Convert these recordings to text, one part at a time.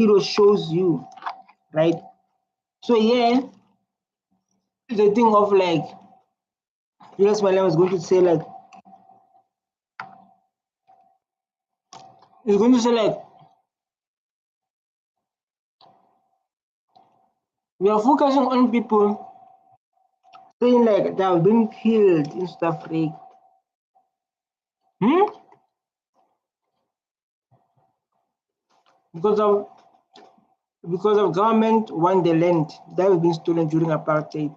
hero shows you, right? So yeah, the thing of like Julius Malema is going to say like we are focusing on people saying like they have been killed in South Africa. Because of government want the land that has been stolen during apartheid.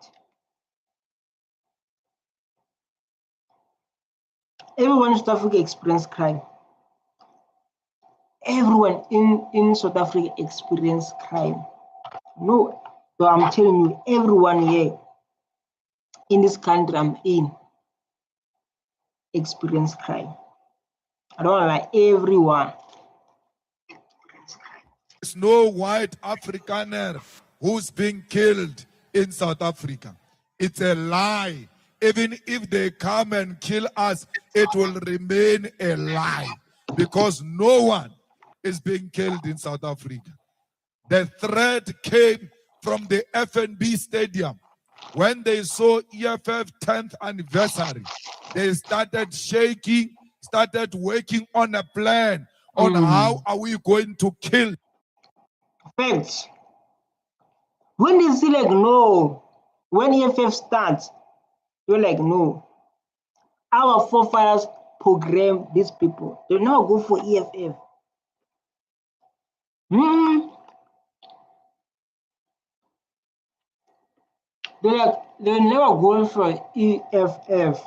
Everyone in South Africa experienced crime. Everyone in South Africa experienced crime. No, so I'm telling you, everyone here in this country I'm in experienced crime. I don't like everyone. There's no white Afrikaner who's being killed in South Africa. It's a lie. Even if they come and kill us, it will remain a lie because no one is being killed in South Africa. The threat came from the FNB Stadium. When they saw EFF 10th anniversary, they started shaking, started working on a plan on how are we going to kill. Facts. When they see like no, when EFF starts, you're like no. Our forefathers program these people. They now go for EFF. They're never going for EFF.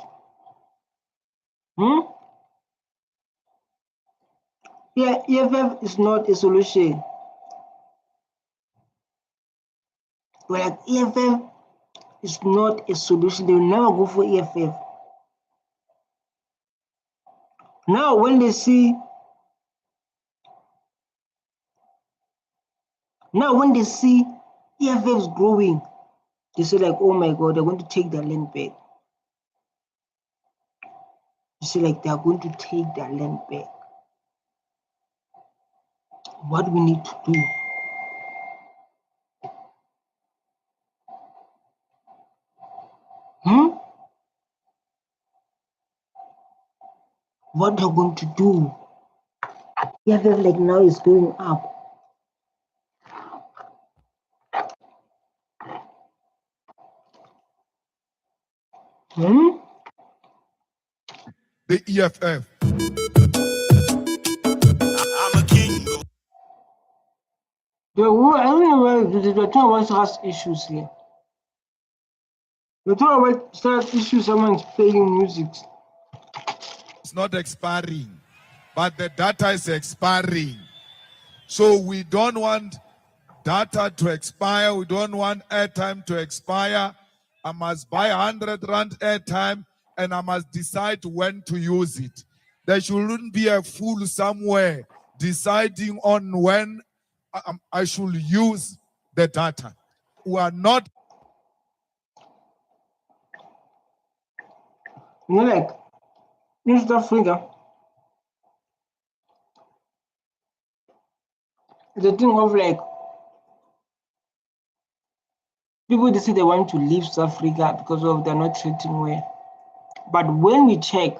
Yeah, EFF is not a solution. Like EFF is not a solution. They will never go for EFF. Now when they see EFF is growing, they say like, oh my God, they're going to take their land back. You see, like they're going to take their land back. What we need to do? What they're going to do? EFF like now is going up. The EFF. I'm a king. I don't know why they're talking about trust issues here. They're talking about trust issues. Someone's playing music. It's not expiring, but the data is expiring. So we don't want data to expire. We don't want airtime to expire. I must buy 100 Rand airtime and I must decide when to use it. There shouldn't be a fool somewhere deciding on when I should use the data. We are not. Like in South Africa, the thing of like people they say they want to leave South Africa because of they're not treating well. But when we check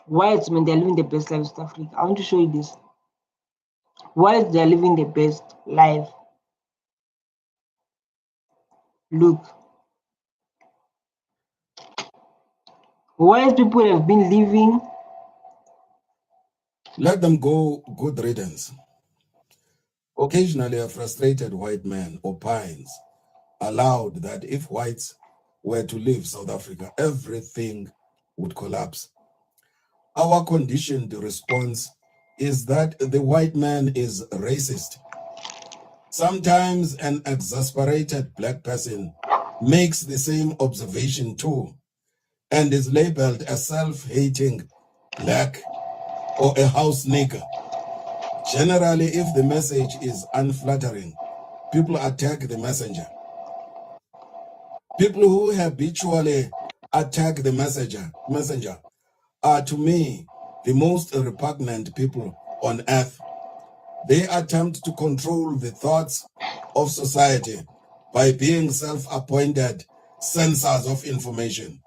why it's when they're living the best life in South Africa, I want to show you this. Why they're living the best life. Look. Why people have been living. Let them go, good riddance. Occasionally, a frustrated white man opines aloud that if whites were to leave South Africa, everything would collapse. Our conditioned response is that the white man is racist. Sometimes an exasperated black person makes the same observation too, and is labeled a self-hating black or a house nigger. Generally, if the message is unflattering, people attack the messenger. People who habitually attack the messenger are, to me, the most repugnant people on earth. They attempt to control the thoughts of society by being self-appointed censors of information.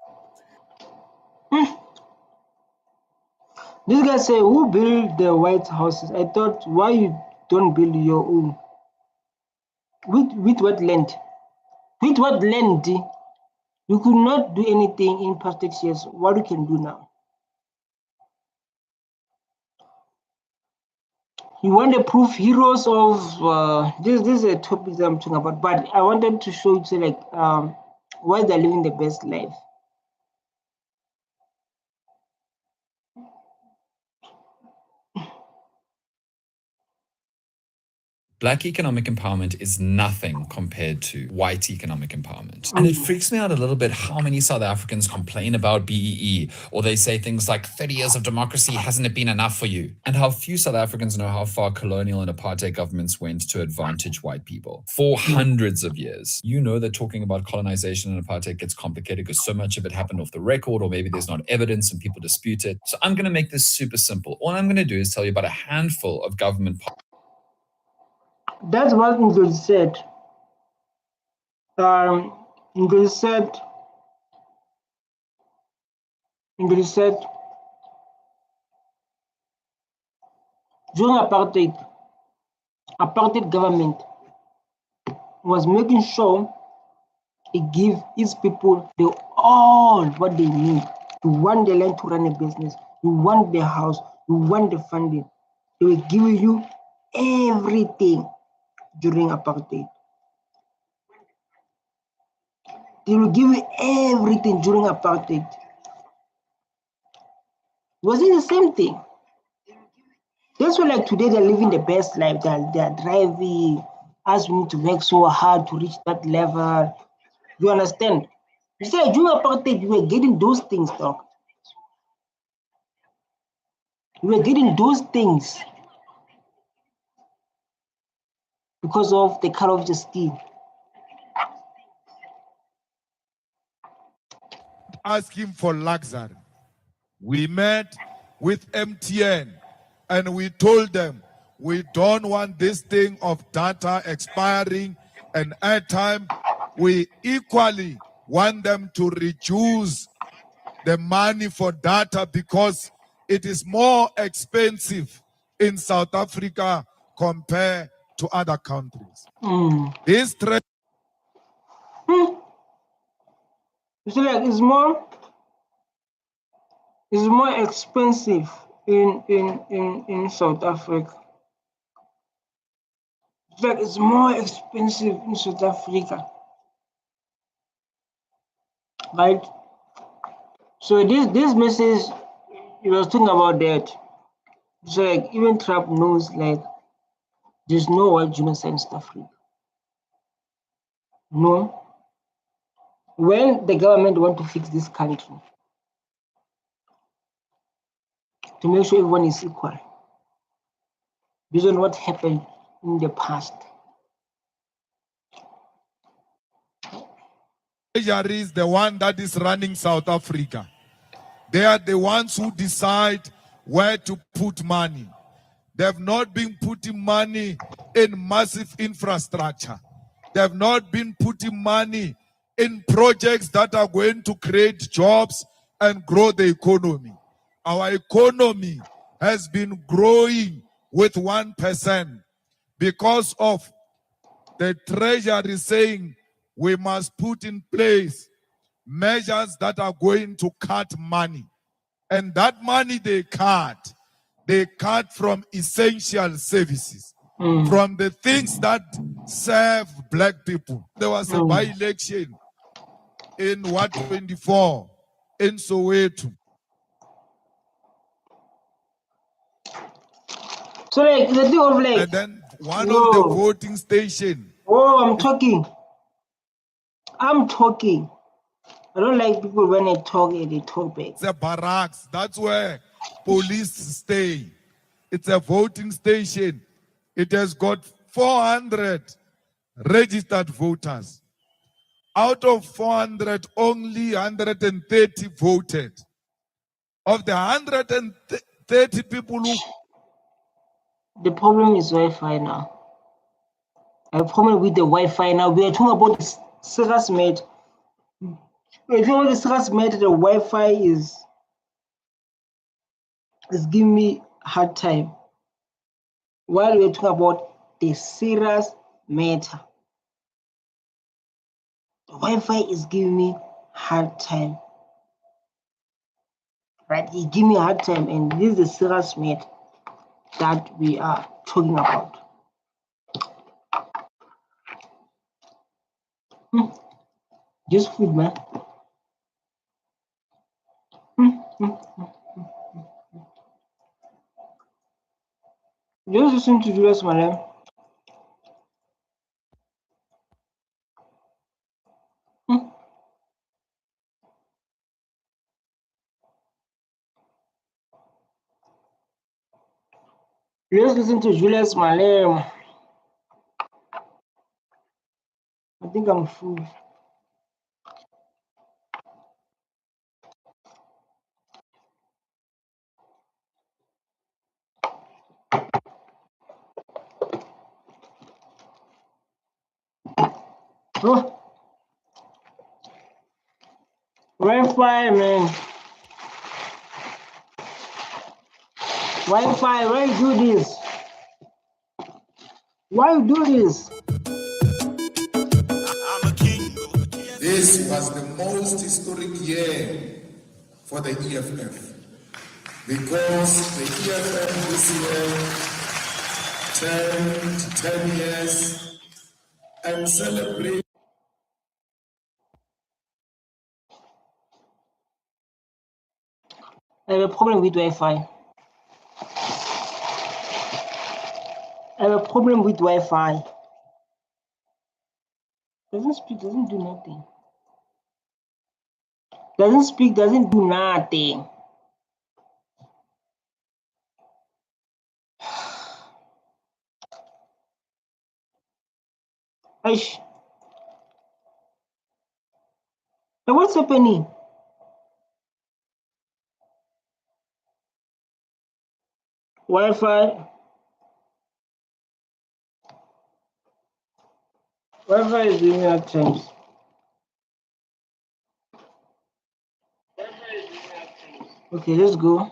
This guy say, who built the White Houses? I thought, why you don't build your own? With what land? With what land? You could not do anything in past 6 years. What you can do now? You want to prove heroes of this is a topic that I'm talking about, but I wanted to show you like why they're living the best life. Black economic empowerment is nothing compared to white economic empowerment. And it freaks me out a little bit how many South Africans complain about BEE, or they say things like 30 years of democracy, hasn't it been enough for you? And how few South Africans know how far colonial and apartheid governments went to advantage white people for hundreds of years. You know that talking about colonization and apartheid gets complicated because so much of it happened off the record, or maybe there's not evidence and people dispute it. So I'm going to make this super simple. All I'm going to do is tell you about a handful of government policies. That's what Ingrid said. Ingrid said during apartheid government was making sure it give its people all what they need. You want the land to run a business, you want the house, you want the funding. They will give you everything during apartheid. They will give you everything during apartheid. Was it the same thing? That's why like today they're living the best life. They're driving, as we need to work so hard to reach that level. You understand? You say during apartheid, you were getting those things, dog. You were getting those things because of the color of the skin. Asking for luxury. We met with MTN and we told them we don't want this thing of data expiring and airtime. We equally want them to reduce the money for data because it is more expensive in South Africa compared to other countries. This threat. You see, like it's more expensive in South Africa. It's like it's more expensive in South Africa, right? So this message, you was talking about that. So like even Trump knows like there's no white genocide in South Africa. No. When the government want to fix this country to make sure everyone is equal, based on what happened in the past. Treasury is the one that is running South Africa. They are the ones who decide where to put money. They have not been putting money in massive infrastructure. They have not been putting money in projects that are going to create jobs and grow the economy. Our economy has been growing with 1% because of the treasury saying we must put in place measures that are going to cut money. And that money they cut from essential services, from the things that serve black people. There was a by-election in 24 in Soweto. So like the thing of like, and then one of the voting station. I'm talking. I don't like people when they talk back. It's a barracks. That's where police stay. It's a voting station. It has got 400 registered voters. Out of 400, only 130 voted. Of the 130 people who The problem is Wi-Fi now. A problem with the Wi-Fi now. We are talking about the serious matter. We're talking about the serious matter. The Wi-Fi is giving me hard time. While we're talking about the serious matter, the Wi-Fi is giving me hard time. Right? It gives me a hard time, and this is the serious matter that we are talking about. Just food, man. Just listen to Julius Malema. Let's listen to Julius Malema. I think I'm full. Oh, Wi-Fi, man. Wi-Fi, why you do this? Why you do this? This was the most historic year for the EFF because the EFF this year turned 10 years and celebrate. I have a problem with Wi-Fi. I have a problem with Wi-Fi. Doesn't speak, doesn't do nothing. Doesn't speak, doesn't do nothing. Aish. Now what's happening? Wi-Fi. Wi-Fi is doing at times. Okay, let's go.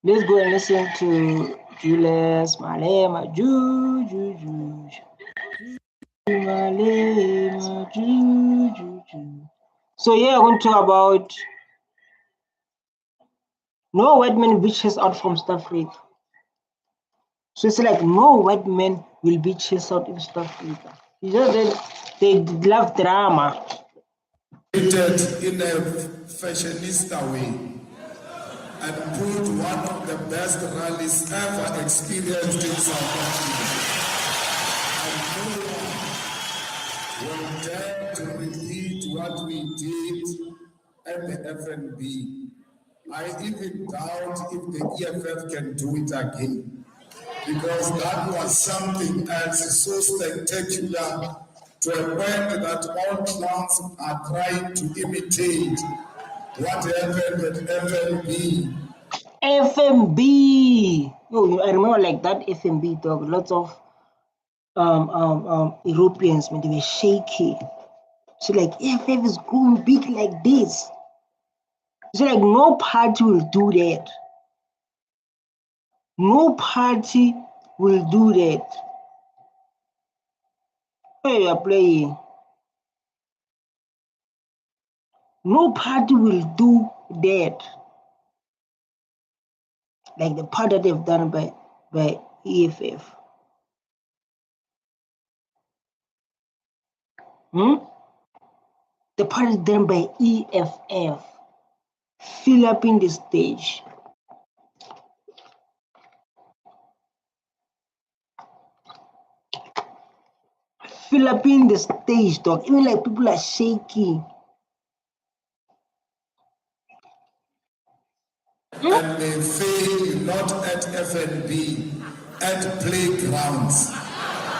Let's go and listen to Julius Malema. Malema. So yeah, I'm going to talk about no white man be chased out from South Africa. So it's like no white man will be chased out in South Africa. It's just that they love drama. In a fashionista way and put one of the best rallies ever experienced in South Africa. And no one will dare to repeat what we did at the FNB. I even doubt if the EFF can do it again, because that was something else so spectacular to a point that all clowns are trying to imitate what happened at FNB. FMB. Oh, I remember like that FMB talk. Lots of Europeans, man, they were shaky. So like FF is growing big like this. So like no party will do that. No party will do that. Hey, you are playing. No party will do that. Like the part that they've done by EFF. The part is done by EFF. Fill up in the stage. Fill up in the stage, dog. Even like people are shaking. And they fail not at FNB, at playgrounds.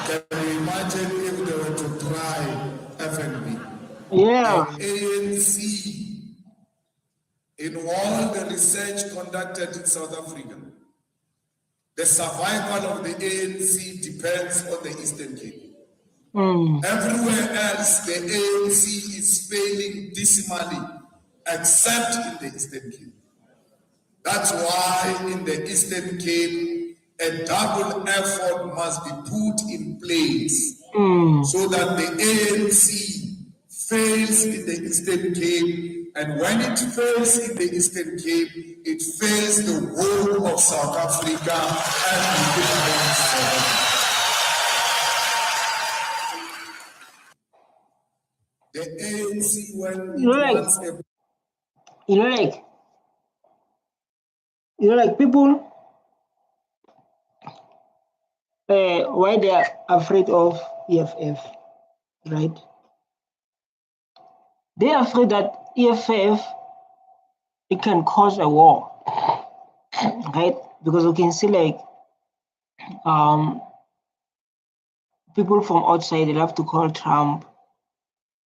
Can you imagine if they were to try FNB? Yeah. The ANC, in all the research conducted in South Africa, the survival of the ANC depends on the Eastern Cape. Mm. Everywhere else, the ANC is failing dismally, except in the Eastern Cape. That's why in the Eastern Cape, a double effort must be put in place so that the ANC fails in the Eastern Cape, and when it fails in the Eastern Cape, it fails the whole of South Africa and the ANC, when it wants a People, why they are afraid of EFF, right? They are afraid that EFF, it can cause a war, right? Because we can see people from outside, they love to call Trump.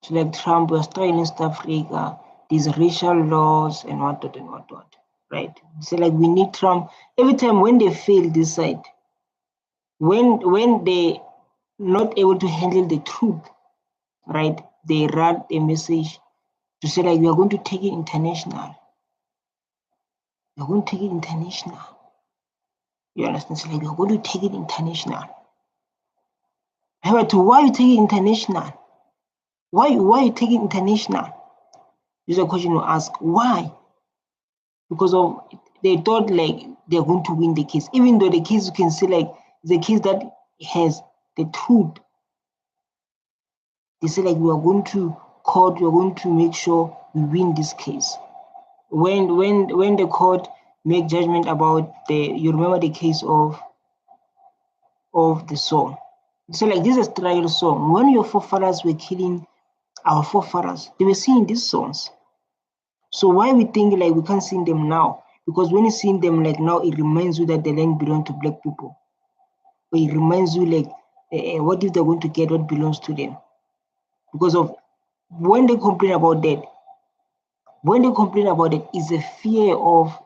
So Trump was trying in South Africa, these racial laws and what, right? So we need Trump. Every time when they fail this side, when they not able to handle the truth, right? They run a message to say we are going to take it international. We are going to take it international. You understand? So we are going to take it international. However, why you take it international? Why you take it international? This is a question to ask. Why? Because of they thought they're going to win the case, even though the case you can see the case that has the truth. They say we are going to court, we are going to make sure we win this case. When the court make judgment about you remember the case of the song. So this is a trial song. When your forefathers were killing our forefathers, they were singing these songs. So why we think we can't sing them now? Because when you sing them now, it reminds you that the land belongs to black people. Or it reminds you what if they're going to get what belongs to them? Because of when they complain about that, is a fear of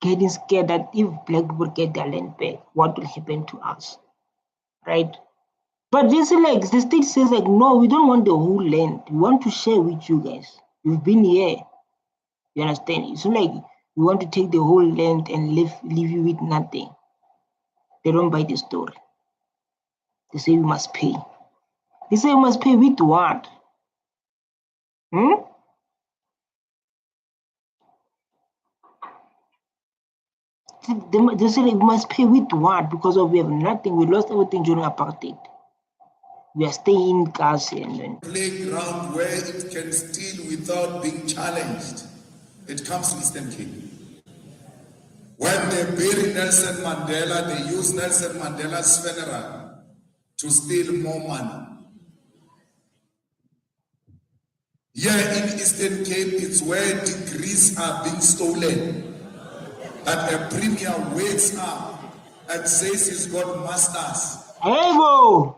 getting scared that if black people get their land back, what will happen to us, right? But this is the state says no, we don't want the whole land. We want to share with you guys. You've been here. You understand? It's not we want to take the whole land and leave you with nothing. They don't buy the story. They say we must pay. They say we must pay with what? They say we must pay with what? Because we have nothing. We lost everything during apartheid. We are staying in Gaza and playground where it can steal without being challenged. It comes to Eastern Cape. When they bury Nelson Mandela, they use Nelson Mandela's funeral to steal more money. Here in Eastern Cape, it's where degrees are being stolen. That a premier wakes up and says he's got masters. hey, bro.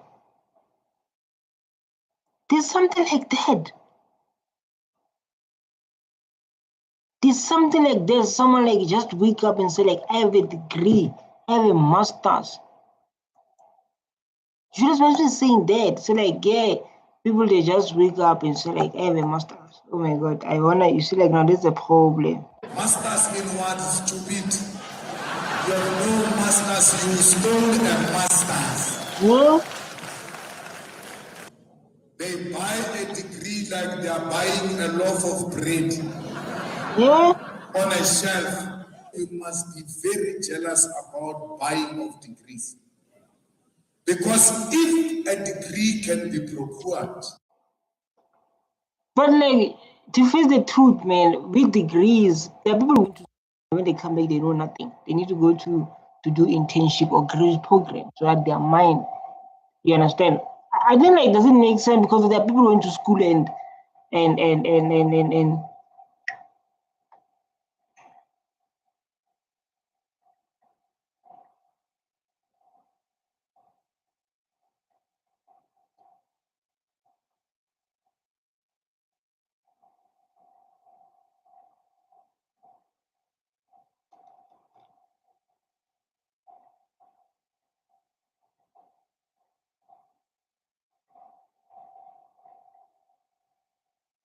There's something like that. There's something like there's someone just wake up and say I have a degree, I have a master's. Julius Malema is saying that. So yeah, people they just wake up and say I have a master's. Oh my god, I wanna you see now there's a problem. Masters in what? Stupid. You have no masters, you stole a master's. Yeah. They buy a degree like they are buying a loaf of bread. Yeah. On a shelf. You must be very jealous about buying of degrees. Because if a degree can be procured. But to face the truth, man, with degrees, there are people when they come back they know nothing. They need to go to do internship or graduate program so that their mind, you understand? I think it doesn't make sense because there are people going to school and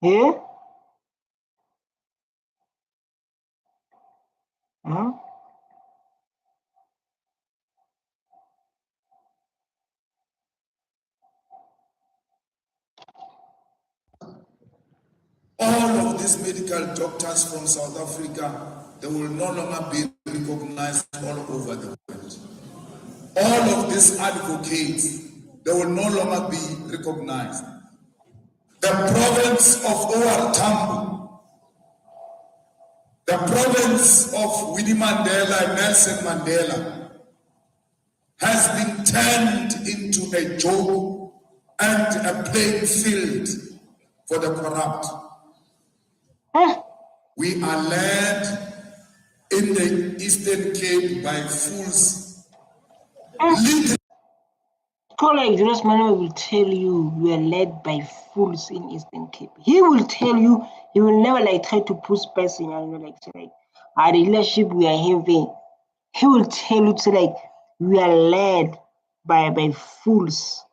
Yeah? Huh? All of these medical doctors from South Africa, they will no longer be recognized all over the world. All of these advocates, they will no longer be recognized. The province of OR Tambo, the province of Winnie Mandela and Nelson Mandela, has been turned into a joke and a playing field for the corrupt. Huh? We are led in the Eastern Cape by fools. Like Julius Malema will tell you, we are led by fools in Eastern Cape. He will tell you, he will never like try to push person, like say like our relationship we are having. He will tell you to like we are led by fools.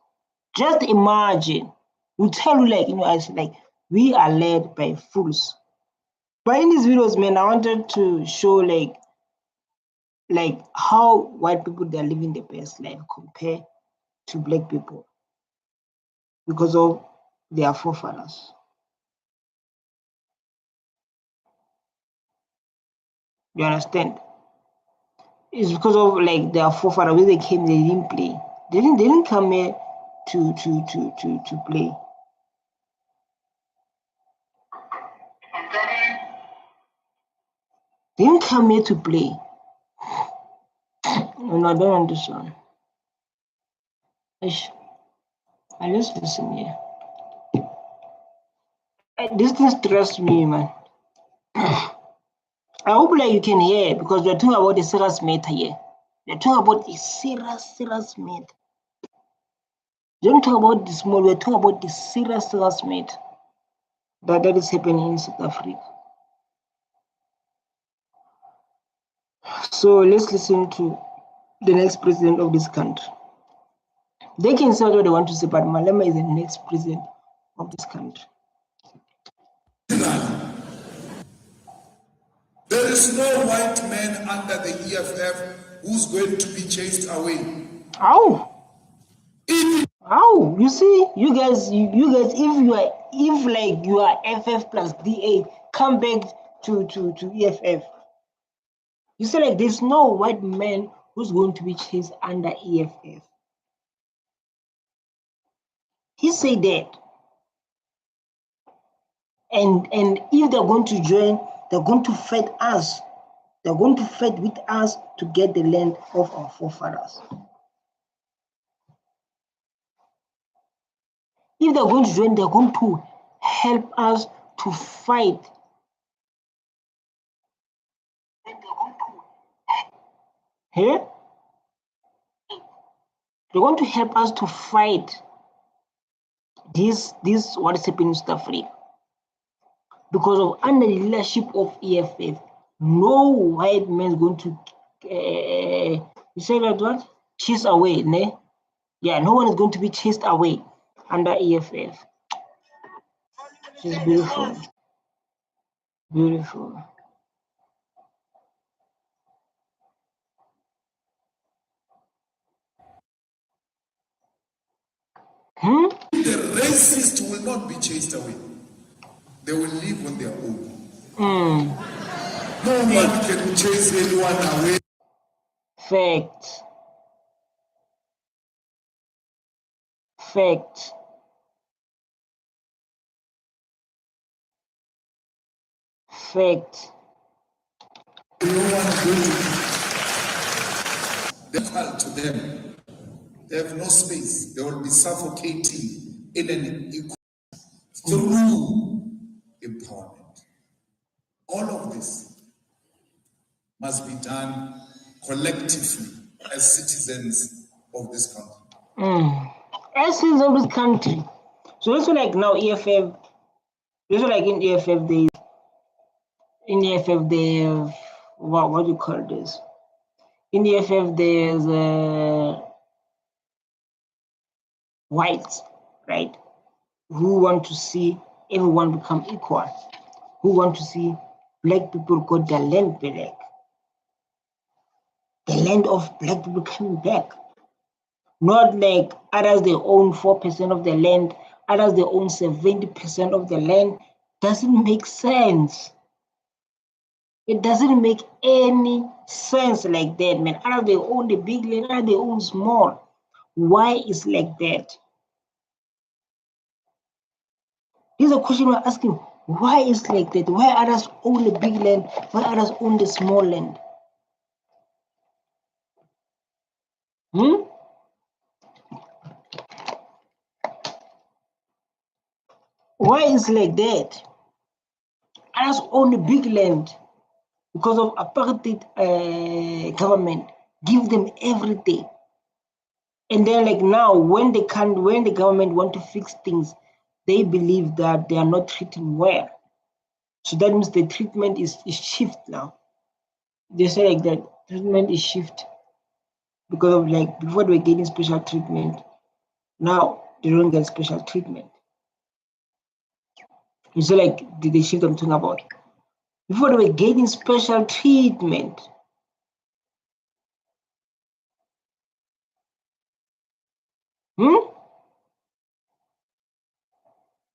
Just imagine. We'll tell you like as like we are led by fools. But in these videos, man, I wanted to show like how white people they are living the best life compared to black people because of their forefathers. You understand? It's because of like their forefathers when they came, they didn't play. They didn't come here to play. They didn't come here to play. No, I don't understand. I just listen here. This thing stressed me, man. I hope like you can hear because we're talking about the serious matter here. We're talking about the serious matter. We don't talk about the small, we're talking about the serious matter that is happening in South Africa. So let's listen to the next president of this country. They can say what they want to say, but Malema is the next president of this country. There is no white man under the EFF who's going to be chased away. How? How? You see, you guys, if like you are FF plus DA, come back to EFF. You say like there's no white man who's going to be chased under EFF. He said that. And if they're going to join, they're going to fight us. They're going to fight with us to get the land of our forefathers. If they're going to join, they're going to help us to fight. Here? They're going to help us to fight this what is happening in South Africa. Because of under the leadership of EFF, no white man is going to you say that what? Chase away, ne? Yeah, no one is going to be chased away under EFF. She's beautiful. Beautiful. The racist will not be chased away. They will live on their own. No one can chase anyone away. Fact. Fact. Fact. No one is going to be difficult to them. They have no space. They will be suffocating in an equal through empowerment. All of this must be done collectively as citizens of this country. As citizens of this country. So also like now EFF, also like in EFF they have what do you call this? In EFF there's whites, right? Who want to see everyone become equal, who want to see black people got their land back, the land of black people coming back. Not like others they own 4% of the land, others they own 70% of the land. Doesn't make sense. It doesn't make any sense like that, man. Others they own the big land, others they own small. Why is like that? This is a question we're asking. Why is like that? Why others own the big land? Why others own the small land? Why is like that? Others own the big land because of apartheid government. Give them everything. And then like now, when the government want to fix things, they believe that they are not treating well. So that means the treatment is shift now. They say like that treatment is shift because of like before they were getting special treatment, now they don't get special treatment. You see like the shift I'm talking about. Before they were getting special treatment,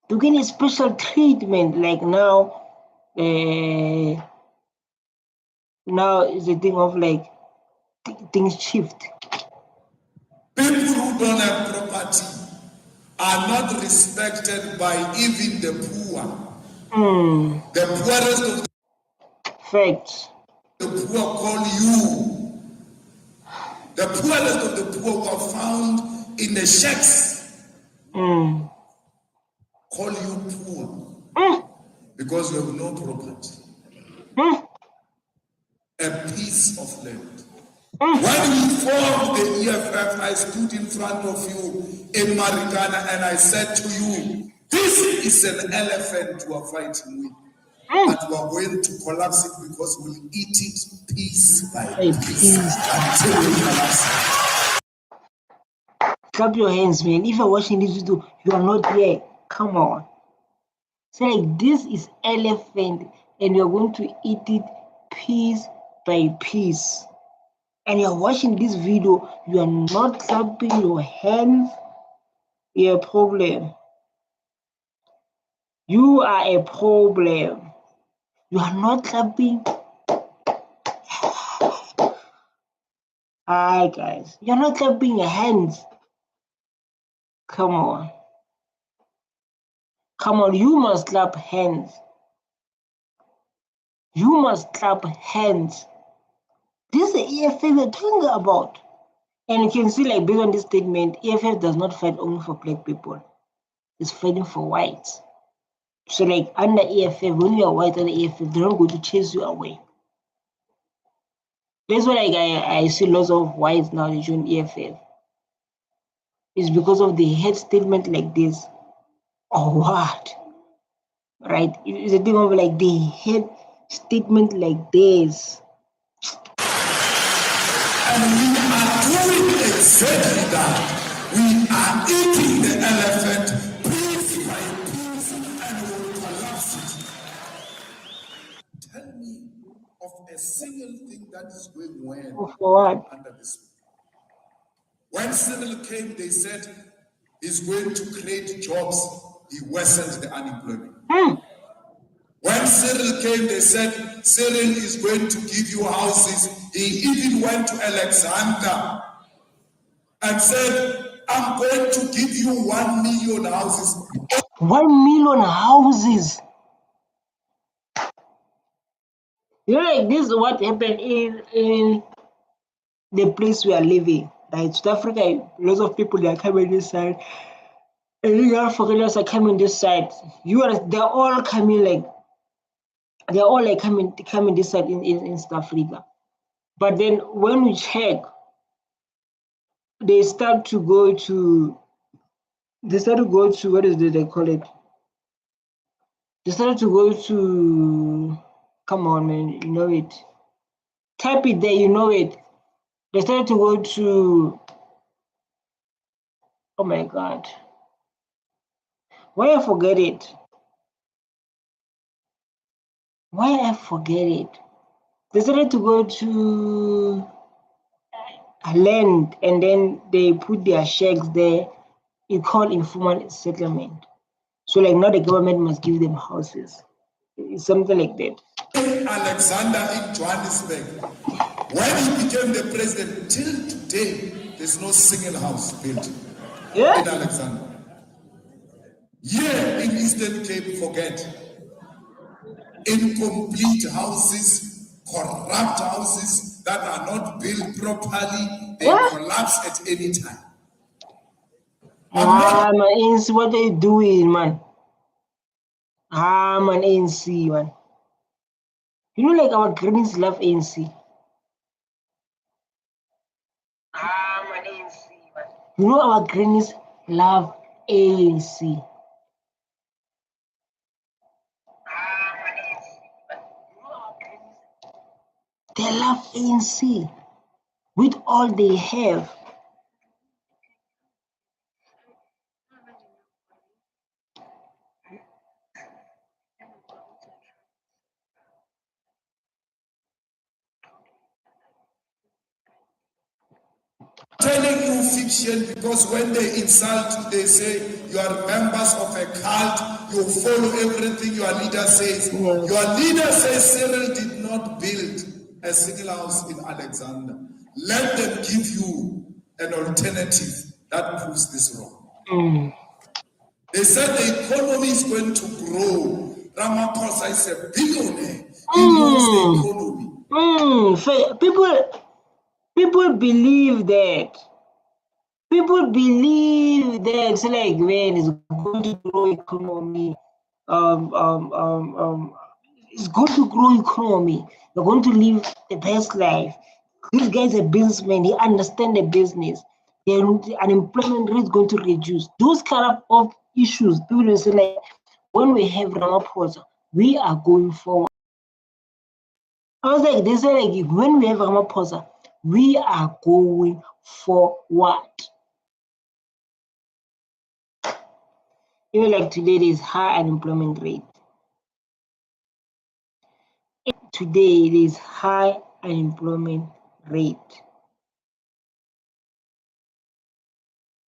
to get a special treatment like now. Now is a thing of like things shift. People who don't have property are not respected by even the poor. The poorest of Facts. the poor call you. The poorest of the poor who are found in the shacks call you poor because you have no property. A piece of land. When we formed the EFF, I stood in front of you in Marikana and I said to you, this is an elephant you are fighting with. But we are going to collapse it because we'll eat it piece by piece until we collapse it. Clap your hands, man. If you're watching this video, you are not here. Come on. Say like this is elephant and you're going to eat it piece by piece. And you're watching this video, you are not clapping your hands, you're a problem. You are a problem. You are not clapping. Hi guys, you're not clapping your hands. Come on. Come on, you must clap hands. You must clap hands. This is the EFF we're talking about. And you can see, like, based on this statement, EFF does not fight only for black people. It's fighting for whites. So, like, under EFF, when you are white under EFF, they're not going to chase you away. That's why, like, I see lots of whites now that join EFF. It's because of the head statement like this. Or what? Right? It's a thing of, like, the head statement like this. And we are doing exactly that. We are eating the elephant piece by piece and will collapse it. Tell me of a single thing that is going well For what? under this. When Cyril came, they said he's going to create jobs. He worsened the unemployment. When Cyril came, they said Cyril is going to give you houses. He even went to Alexander and said, I'm going to give you 1 million houses. 1 million houses. You know, like this is what happened in the place we are living. Right? South Africa, lots of people they are coming this side. And you Africans are coming this side. They're all coming like coming this side in South Africa. But then when we check, they start to go to what is it they call it? They started to go to, come on man, you know it. Type it there, you know it. They started to go to, oh my God. Why I forget it? Why I forget it? They started to go to land and then they put their shacks there. It's called informal settlement. So like now the government must give them houses. It's something like that. Alexander in Johannesburg, when he became the president, till today, there's no single house built in Alexander. Here in Eastern Cape, forget. Incomplete houses, corrupt houses that are not built properly, they collapse at any time. Man, ANC, what are you doing, man? Man, ANC, man. You know, like our Greens love ANC. Man, ANC, man. You know, our Greens love ANC. They love ANC with all they have. Telling you fiction because when they insult you, they say you are members of a cult, you follow everything your leader says. Yes. Your leader says Cyril did not build a single house in Alexander. Let them give you an alternative that proves this wrong. They said the economy is going to grow. Ramaphosa is a billionaire. He knows the economy. People believe that. People believe that it's like when it's going to grow economy. It's going to grow economy. You're going to live the best life. This guy's a businessman. He understands the business. The unemployment rate is going to reduce. Those kind of issues, people will say like, when we have Ramaphosa, we are going forward. I was like, they say like, when we have Ramaphosa, we are going forward. Even like today, there is high unemployment rate. Today, there is high unemployment rate.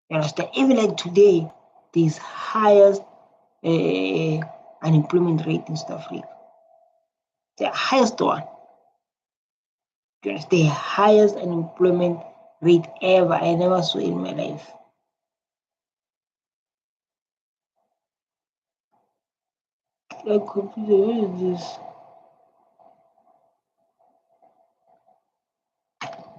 You understand? Even like today, there is highest unemployment rate in South Africa. The highest one. You understand? The highest unemployment rate ever I never saw in my life. Computer, what is this?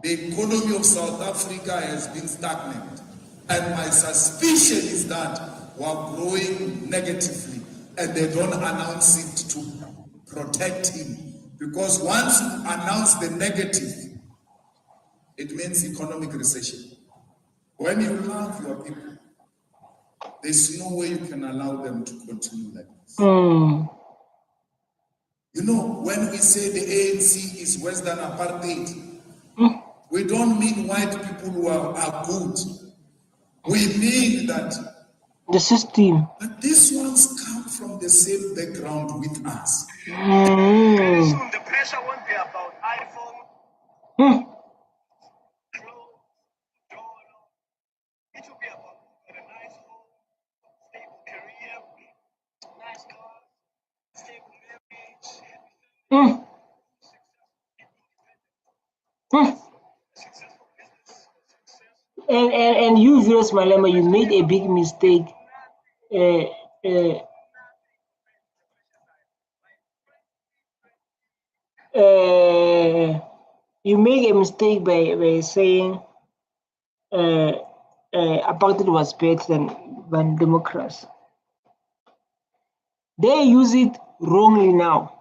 The economy of South Africa has been stagnant. And my suspicion is that we're growing negatively and they don't announce it to protect him. Because once you announce the negative, it means economic recession. When you love your people, there's no way you can allow them to continue like this. You know, when we say the ANC is Western apartheid, we don't mean white people who are good. We mean that the system. But these ones come from the same background with us. Very soon the pressure won't be about iPhone, clothes, dollar. It will be about a nice home, stable career, nice car, stable marriage, successful business, success. And you, Julius Malema, you made a big mistake. You make a mistake by saying apartheid was better than democracy. They use it wrongly now.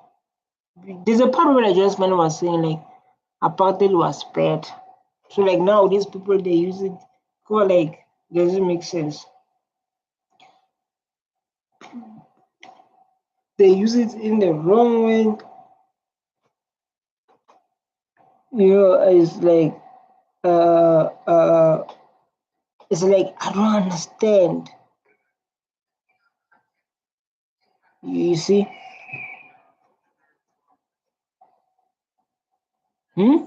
There's a part where Julius Malema was saying like apartheid was bad. So like now these people they use it like doesn't make sense. They use it in the wrong way. You know, it's like I don't understand. You see? Hmm?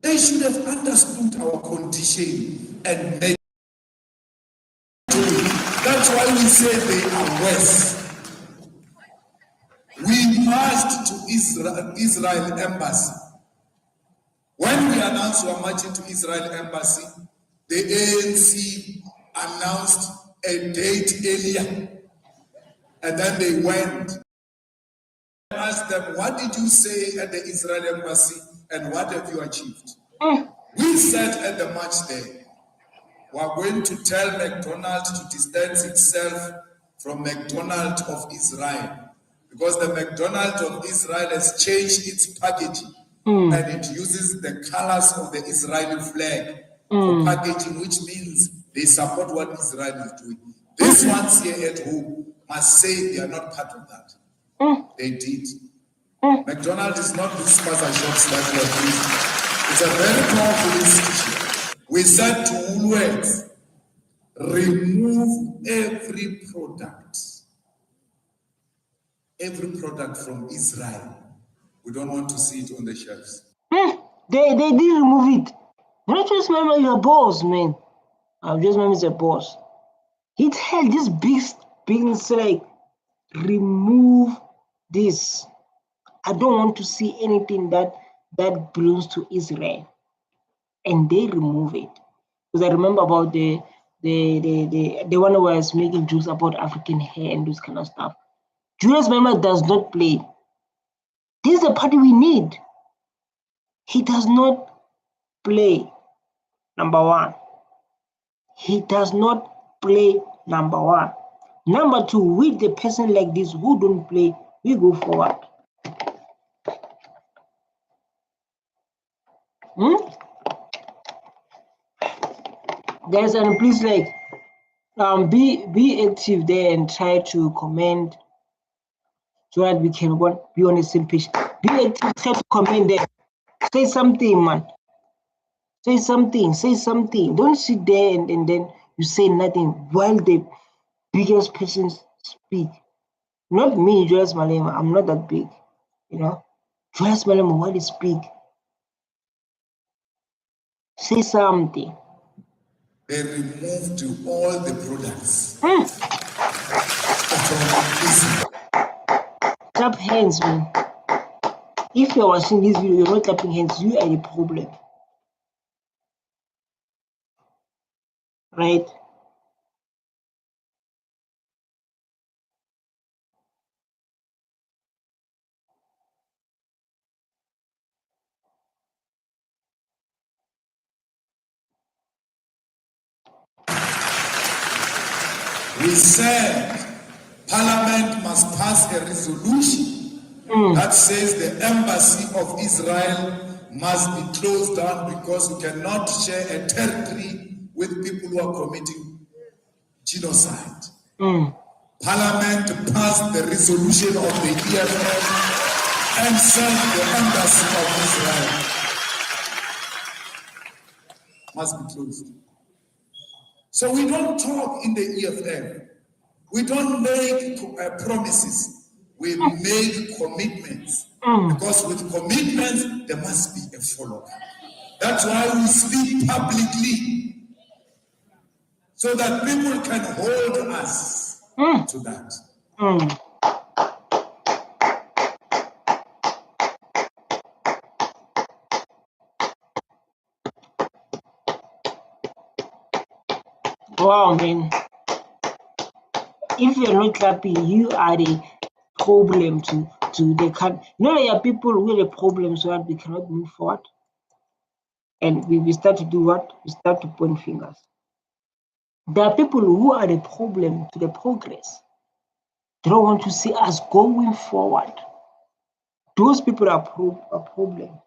They should have understood our condition and made it. That's why we say they are worse. We marched to Israel embassy. When we announced we are marching to Israel embassy, the ANC announced a date earlier, and then they went. I asked them, what did you say at the Israel embassy, and what have you achieved? We said at the march there, we are going to tell McDonald's to distance itself from McDonald's of Israel, because the McDonald's of Israel has changed its packaging and it uses the colors of the Israeli flag for packaging, which means they support what Israel is doing. These ones here at home must say they are not part of that. They did. McDonald's is not these spaza shops that we are doing. It's a very powerful institution. We said to Woolworths, remove every product from Israel. We don't want to see it on the shelves. They did remove it. Not just remember your boss, man. I'm just remember the boss. He tell this big like, remove this. I don't want to see anything that belongs to Israel. And they remove it. Because I remember about the one who was making jokes about African hair and those kind of stuff. Julius Malema does not play. This is the party we need. He does not play. Number one. He does not play. Number one. Number two, with the person like this who don't play, we go forward. Guys, and please be active there and try to comment so that we can be on the same page. Be active, try to comment there. Say something, man. Say something. Don't sit there and then you say nothing while the biggest person speak. Not me, Julius Malema. I'm not that big, Julius Malema, while he speak, say something. They removed all the products from Israel. Clap hands, man. If you're watching this video, you're not clapping hands, you are the problem. Right? We said Parliament must pass a resolution that says the embassy of Israel must be closed down because you cannot share a territory with people who are committing genocide. Parliament passed the resolution of the EFF and said the embassy of Israel must be closed. So we don't talk in the EFF. We don't make promises. We make commitments. Because with commitments, there must be a follow-up. That's why we speak publicly, so that people can hold us to that. Wow, man. If you're not clapping, you are the problem to the country. There are people who are the problem so that we cannot move forward. And we start to do what? We start to point fingers. There are people who are the problem to the progress. They don't want to see us going forward. Those people are a problem.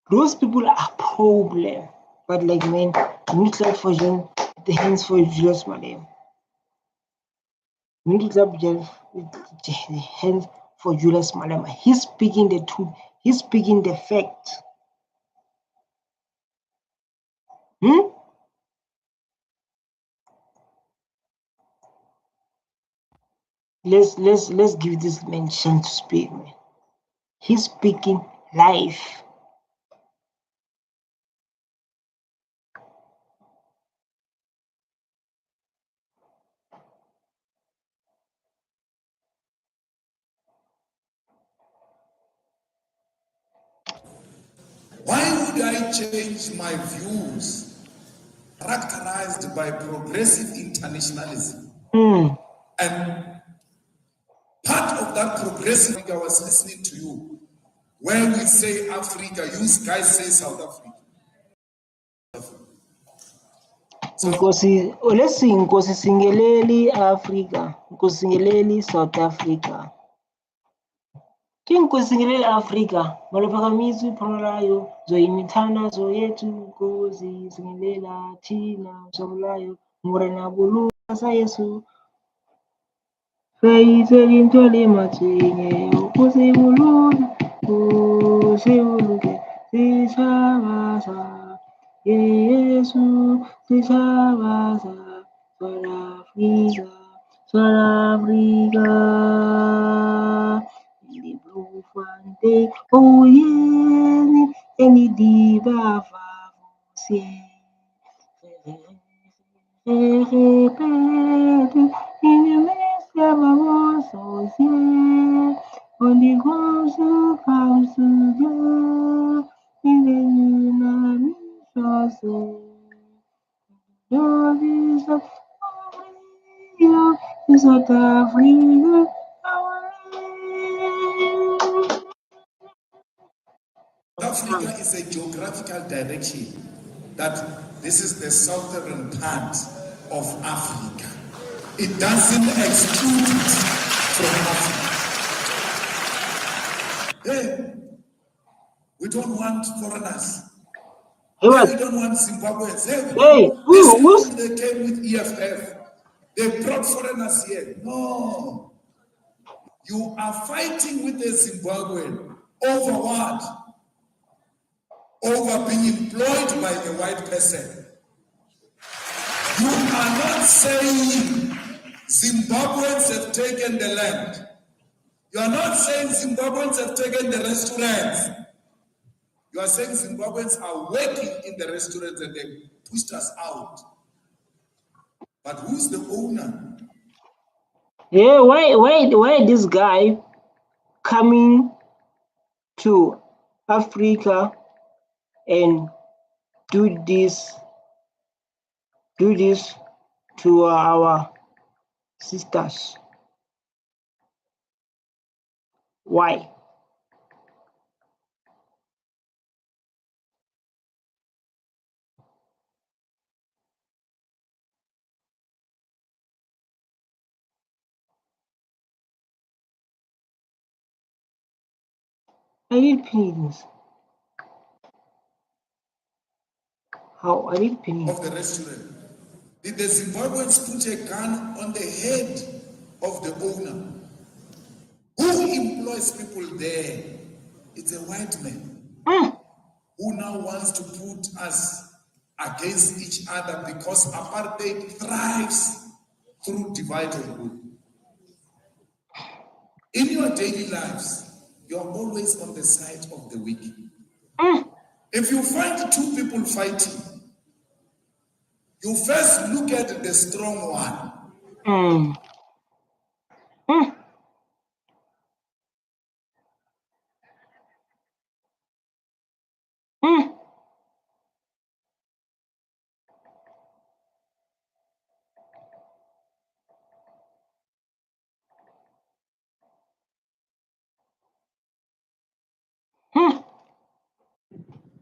Those people are a problem. But man, we need to clap for John, the hands for Julius Malema. We need to clap the hands for Julius Malema. He's speaking the truth. He's speaking the fact. Let's give this man chance to speak, man. He's speaking life. Why would I change my views characterized by progressive internationalism? And part of that progressive, I was listening to you, when we say Africa, you guys say South Africa. Nkosi, let's see, Nkosi Singeleli Africa, Nkosi Singeleli South Africa. Ke Nkosi Singeleli Africa, malophakamisi phonolayo, zoyimithana zoyethu, Nkosi Singelela thina somlayo, morena boluka sa Yesu. Faitse dintho le matshwenye, o se boloke, setjhaba sa Yesu, setjhaba sa South Africa, South Africa. Di Bloemfontein, oh yeah, en die diva vavosie. Repete, in the midst of our souls, Holy Ghost comes together in the universe. Love is a freedom, is not a freedom. Africa is a geographical direction that this is the southern part of Africa. It doesn't exclude it from Africa. Hey, we don't want foreigners. Hey, Hey, what? we don't want Zimbabweans. Hey, these who's? people, they came with EFF. They brought foreigners here. No. You are fighting with the Zimbabwean over what? Over being employed by a white person. You are not saying Zimbabweans have taken the land. You are not saying Zimbabweans have taken the restaurants. You are saying Zimbabweans are working in the restaurants and they pushed us out. But who's the owner? Yeah, why this guy coming to Africa and do this to our sisters? Why? I need pennies. How? I need pennies. Of the restaurant. Did the Zimbabweans put a gun on the head of the owner? Who employs people there? It's a white man who now wants to put us against each other because apartheid thrives through divide and rule. In your daily lives, you're always on the side of the weak. If you find two people fighting, you first look at the strong one.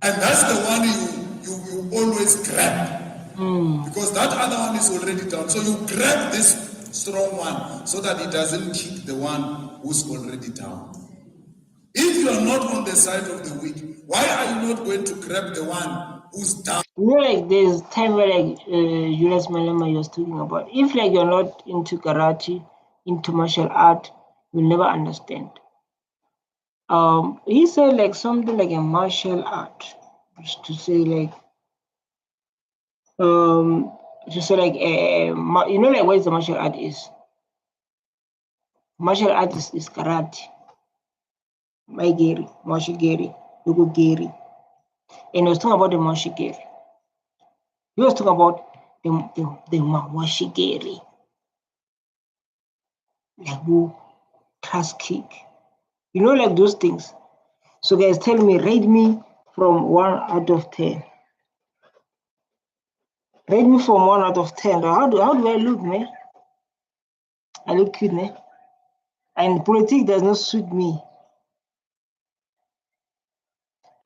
And that's the one you always grab. Because that other one is already down. So you grab this strong one so that it doesn't kick the one who's already down. If you are not on the side of the weak, why are you not going to grab the one who's down? You know, like there's time where like Julius Malema was talking about. If like you're not into karate, into martial art, you'll never understand. He said like something like a martial art, which to say like to say like you know like what the martial art is. Martial art is karate. My Gary, Moshigiri, Yugo Giri. And he was talking about the Moshigiri. He was talking about the Moshigiri. Like who class kick. You know, like those things. So guys, tell me, rate me from 1 out of 10. Rate me from 1 out of 10. How do I look, man? I look cute, man. And politics does not suit me.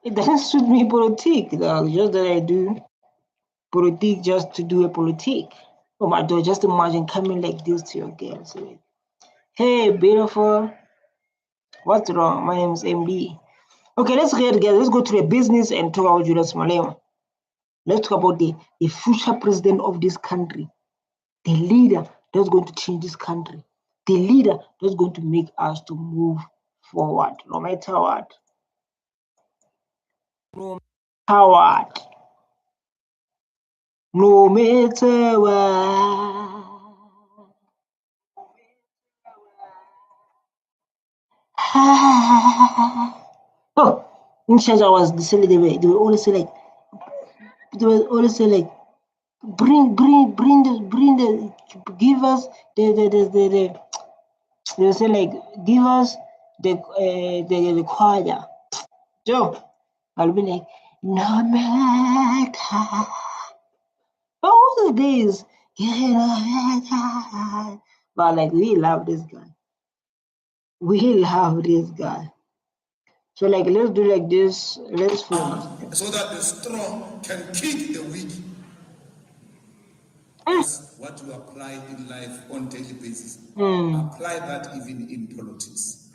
It doesn't suit me, politics. Just that I do politics just to do a politic. Oh my God, just imagine coming like this to your girl. So, hey, beautiful. What's wrong? My name is MD. Okay, let's get together. Let's go to the business and talk about Julius Malema. Let's talk about the future president of this country. The leader that's going to change this country. The leader that's going to make us to move forward, no matter what. No matter what. No matter what. Oh, in church I was listening, they were always say like, bring the, give us the they say like, give us the choir. So I'll be like, no matter all the days, but like we love this guy. We love this guy. So like let's do like this. Let's focus. So that the strong can kick the weak. That's what you apply in life on daily basis. Apply that even in politics.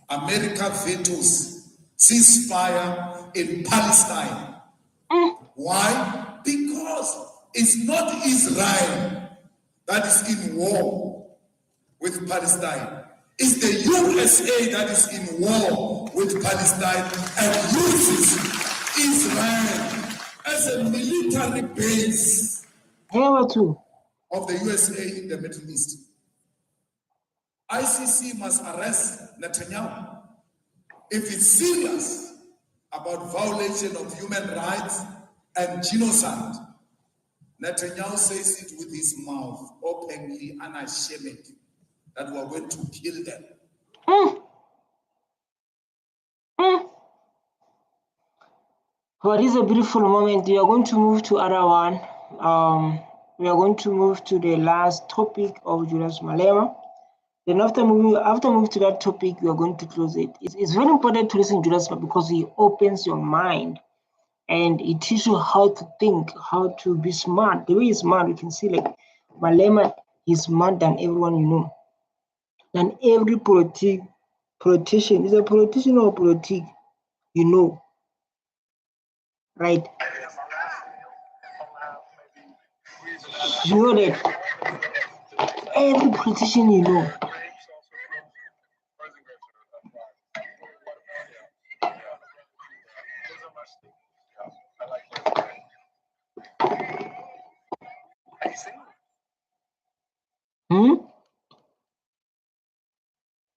America vetoes ceasefire in Palestine. Why? Because it's not Israel that is in war with Palestine. It's the USA that is in war with Palestine and uses Israel as a military base of the USA in the Middle East. ICC must arrest Netanyahu if it's serious about violation of human rights and genocide. Netanyahu says it with his mouth openly, unashamed, that we're going to kill them. Well, this is a beautiful moment. We are going to move to other one. We are going to move to the last topic of Julius Malema. Then after moving to that topic, we are going to close it. It's very important to listen to Julius because he opens your mind and it teaches you how to think, how to be smart. The way he's smart, you can see like Malema is smart than everyone you know. Than every politician. Is a politician or a politic, you know. Right? You know that every politician you know.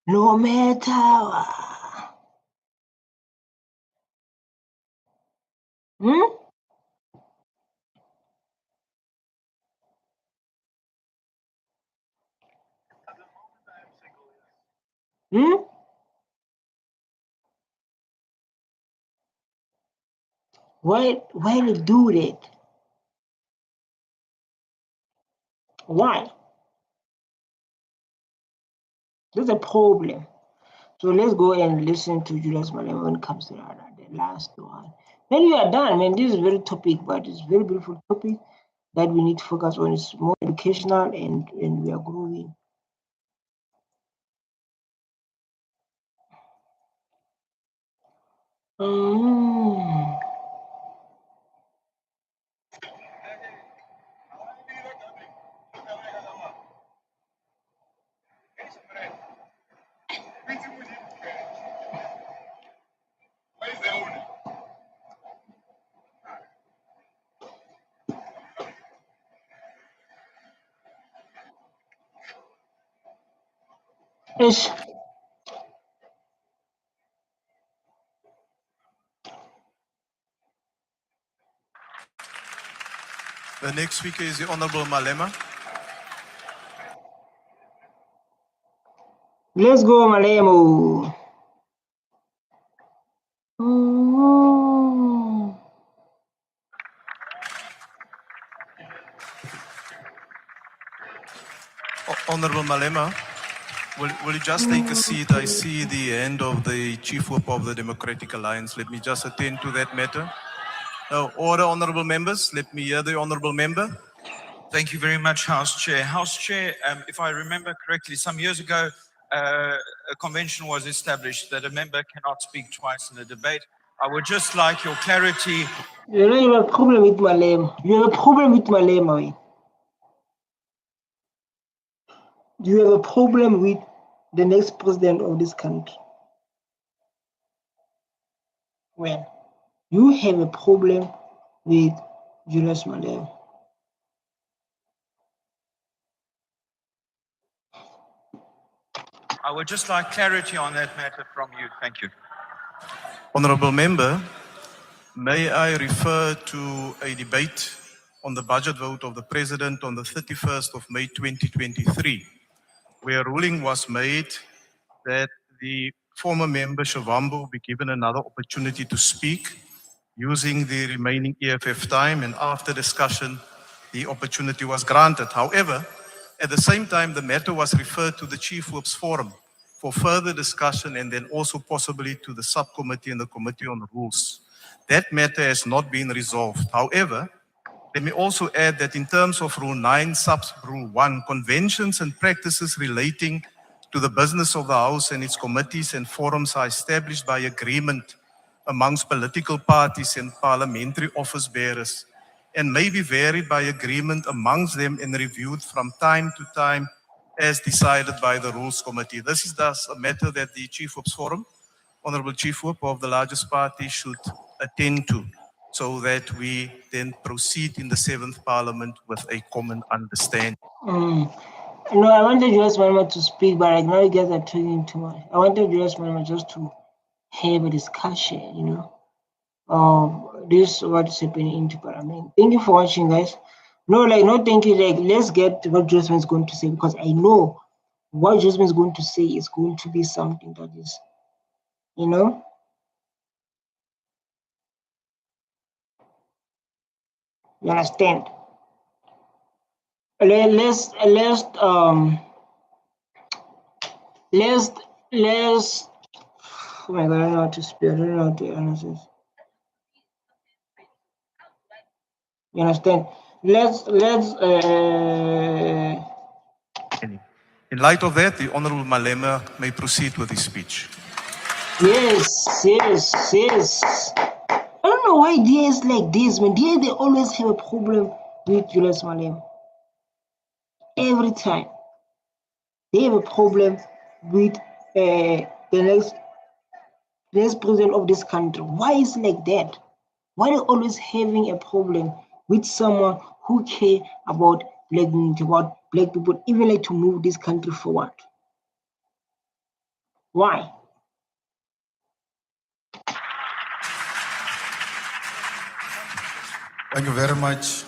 No matter what. Why they do that? Why? There's a problem. So let's go and listen to Julius Malema when it comes to the last one. Then we are done, man. This is very topic, but it's very beautiful topic that we need to focus on. It's more educational and we are growing. Ish. The next speaker is the Honorable Malema. Let's go, Malemo. Mm. Honorable Malema, will you just take a seat? I see the hand of the Chief Whip of the Democratic Alliance. Let me just attend to that matter. Order, honorable members. Let me hear the honorable member. Thank you very much, House Chair. House Chair, if I remember correctly, some years ago, a convention was established that a member cannot speak twice in a debate. I would just like your clarity. You know, you have a problem with Malema. You have a problem with Malema. You have a problem with the next president of this country. Well, you have a problem with Julius Malema. I would just like clarity on that matter from you. Thank you. Honorable member, may I refer to a debate on the budget vote of the President on the 31st of May 2023, where a ruling was made that the former member Shavambo be given another opportunity to speak using the remaining EFF time, and after discussion, the opportunity was granted. However, at the same time, the matter was referred to the Chief Whip's Forum for further discussion and then also possibly to the subcommittee and the Committee on Rules. That matter has not been resolved. However, let me also add that in terms of Rule 9, Rule 1, conventions and practices relating to the business of the House and its committees and forums are established by agreement amongst political parties and parliamentary office bearers, and may be varied by agreement amongst them and reviewed from time to time as decided by the Rules Committee. This is thus a matter that the Chief Whip's Forum, Honorable Chief Whip of the largest party, should attend to, so that we then proceed in the 7th Parliament with a common understanding. No, I wanted Julius Malema to speak, but I know you guys are talking too much. I wanted Julius Malema just to have a discussion, you know. This is what is happening into Parliament. Thank you for watching, guys. No, thank you. Let's get what Julius Malema is going to say, because I know what Julius Malema is going to say is going to be something that is, you know. You understand? Let's oh my god, I don't know how to speak, I don't know how to answer this. You understand? Let's In light of that, the Honorable Malema may proceed with his speech. yes. I don't know why DA is like this, man. DA, they always have a problem with Julius Malema. Every time. They have a problem with the next president of this country. Why is it like that? Why are they always having a problem with someone who care about black community, about black people, even like to move this country forward? Why? Thank you very much,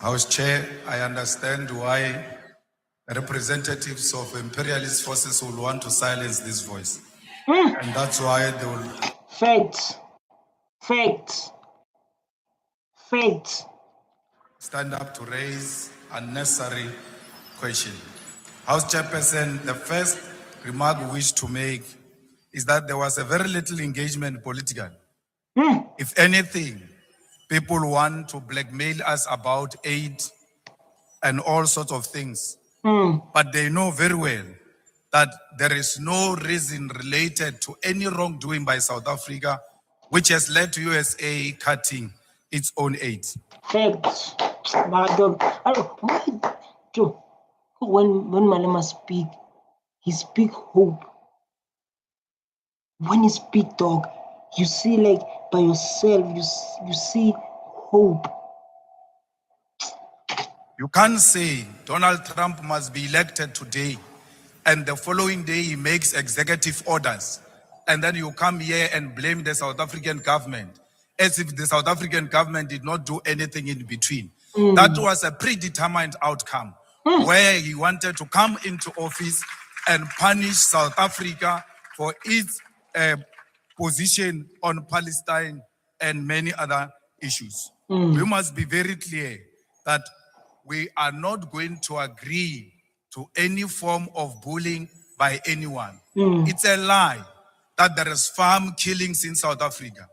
House Chair. I understand why representatives of imperialist forces will want to silence this voice. And that's why they will... Facts. stand up to raise unnecessary question. House Chairperson, the first remark we wish to make is that there was a very little engagement political. If anything, people want to blackmail us about aid and all sorts of things. But they know very well that there is no reason related to any wrongdoing by South Africa, which has led to USA cutting its own aid. Facts. But when Malema speak, he speak hope. When he speak, dog, you see like by yourself, you see hope. You can't say Donald Trump must be elected today and the following day he makes executive orders, and then you come here and blame the South African government as if the South African government did not do anything in between. That was a predetermined outcome where he wanted to come into office and punish South Africa for its position on Palestine and many other issues. We must be very clear that we are not going to agree to any form of bullying by anyone. It's a lie that there is farm killings in South Africa.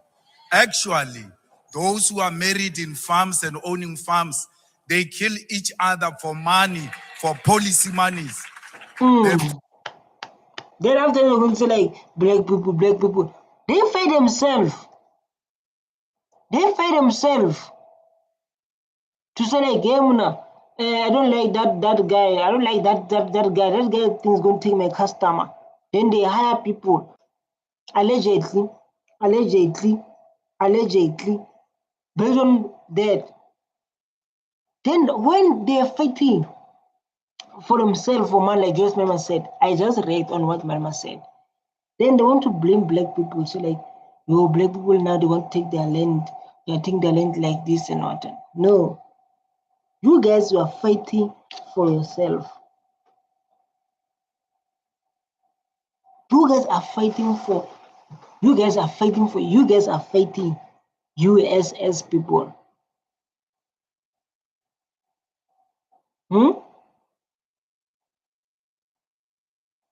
Actually, those who are married in farms and owning farms, they kill each other for money, for policy monies. Then after they're going to say like black people, they fight themselves. They fight themselves to say like, hey, Muna, I don't like that guy. I don't like that guy. That guy thinks going to take my customer. Then they hire people allegedly, based on that. Then when they are fighting for themselves, for man, like Julius Malema said, I just read on what Malema said. Then they want to blame black people. So like, yo, black people now they want to take their land. They're taking their land like this and what. No. You guys were fighting for yourself. You guys are fighting USS people.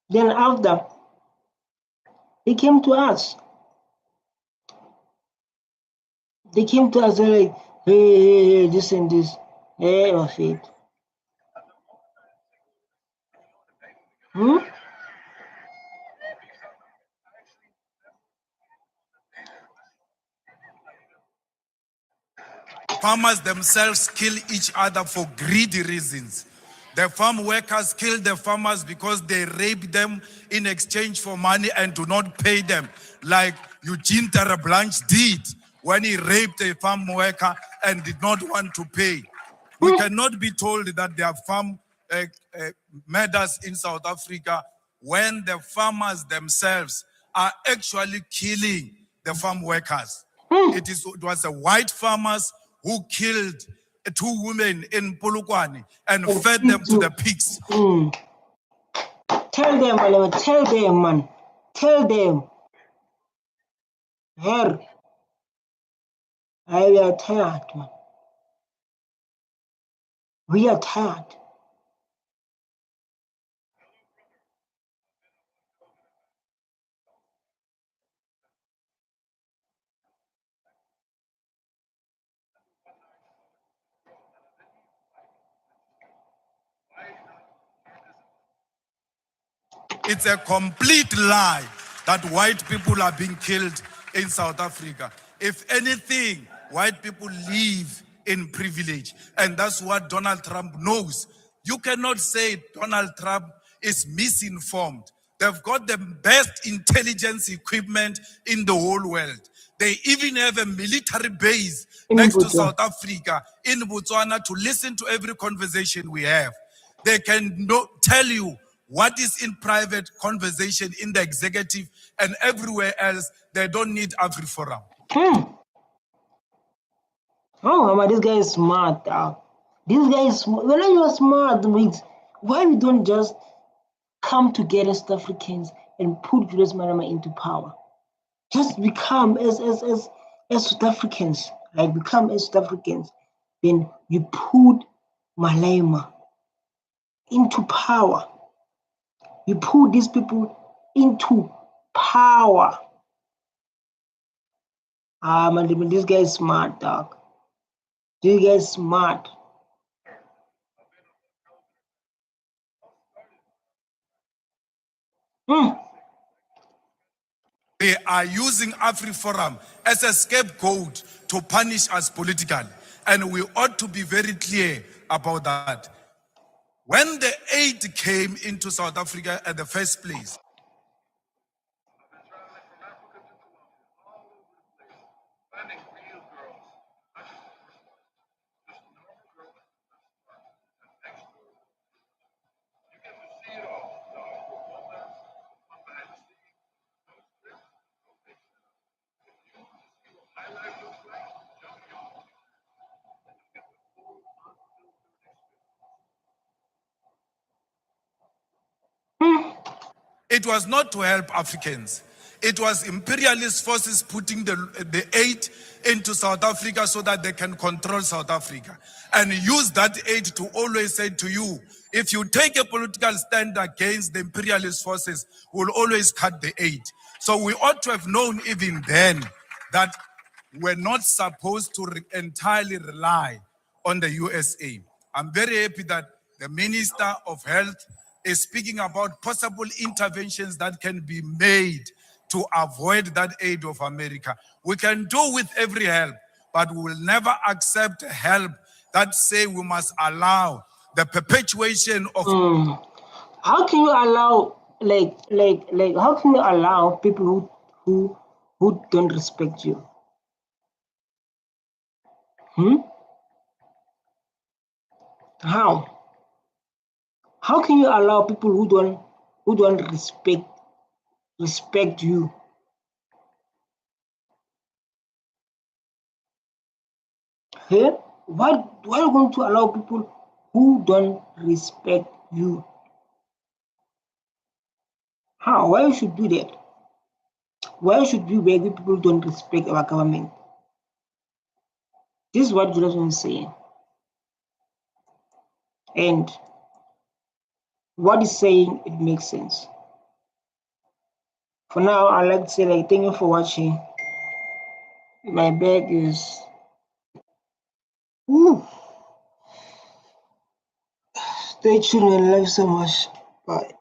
Then after, they came to us. They came to us like, hey, this and this. Hey, of it. Farmers themselves kill each other for greedy reasons. The farm workers kill the farmers because they rape them in exchange for money and do not pay them, like Eugene Terreblanche did when he raped a farm worker and did not want to pay. We cannot be told that there are farm murders in South Africa when the farmers themselves are actually killing the farm workers. It was the white farmers who killed 2 women in Polokwane and fed them to the pigs. Tell them, Malema, tell them, man. Tell them. Here. We are tired, man. We are tired. It's a complete lie that white people are being killed in South Africa. If anything, white people live in privilege, and that's what Donald Trump knows. You cannot say Donald Trump is misinformed. They've got the best intelligence equipment in the whole world. They even have a military base next to South Africa in Botswana to listen to every conversation we have. They can tell you what is in private conversation in the executive and everywhere else. They don't need AfriForum. Oh, this guy is smart. This guy is smart. When you are smart, why we don't just come together, South Africans, and put Julius Malema into power? Just become as South Africans. Like become as South Africans. Then you put Malema into power. You put these people into power. Man, this guy is smart, dog. This guy is smart. They are using AfriForum as a scapegoat to punish us politically. And we ought to be very clear about that. When the aid came into South Africa at the first place, It was not to help Africans. It was imperialist forces putting the aid into South Africa so that they can control South Africa and use that aid to always say to you, if you take a political stand against the imperialist forces, we'll always cut the aid. So we ought to have known even then that we're not supposed to entirely rely on the USA. I'm very happy that the Minister of Health is speaking about possible interventions that can be made to avoid that aid of America. We can do with every help, but we will never accept help that say we must allow the perpetuation of. How can you allow how can you allow people who don't respect you? How? How can you allow people who don't respect you? Hey, why are you going to allow people who don't respect you? How? Why you should do that? Why should we beg people who don't respect our government? This is what Julius was saying. And what he's saying, it makes sense. For now, I'd like to say thank you for watching. My bag is stay tuned and love you so much. Bye.